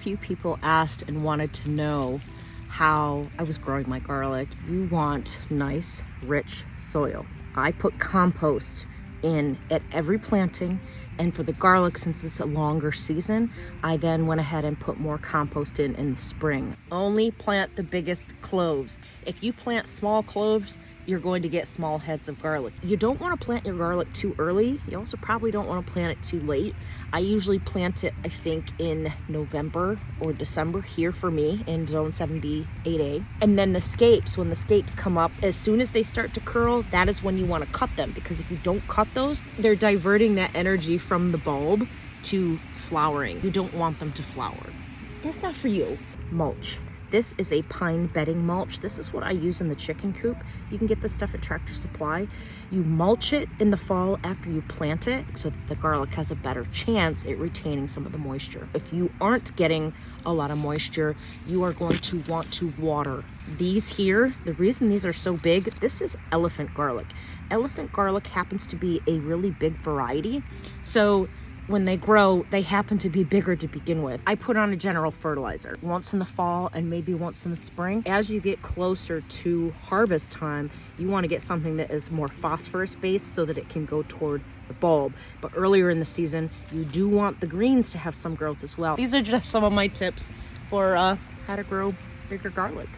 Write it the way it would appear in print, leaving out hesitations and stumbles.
few people asked and wanted to know how I was growing my garlic. You want nice, rich soil. I put compost in at every planting, and for the garlic, since it's a longer season, I then went ahead and put more compost in the spring. Only plant the biggest cloves. If you plant small cloves, you're going to get small heads of garlic. You don't want to plant your garlic too early. You also probably don't want to plant it too late. I usually plant it, I think, in November or December here for me in zone 7B, 8A. And then the scapes, when the scapes come up, as soon as they start to curl, that is when you want to cut them, because if you don't cut those, they're diverting that energy from the bulb to flowering. You don't want them to flower. That's not for you. Mulch. This is a pine bedding mulch. This is what I use in the chicken coop. You can get this stuff at Tractor Supply. You mulch it in the fall after you plant it so that the garlic has a better chance at retaining some of the moisture. If you aren't getting a lot of moisture, you are going to want to water. These here, the reason these are so big, this is elephant garlic. Elephant garlic happens to be a really big variety. So when they grow, they happen to be bigger to begin with. I put on a general fertilizer once in the fall and maybe once in the spring. As you get closer to harvest time, you want to get something that is more phosphorus based so that it can go toward the bulb. But earlier in the season, you do want the greens to have some growth as well. These are just some of my tips for how to grow bigger garlic.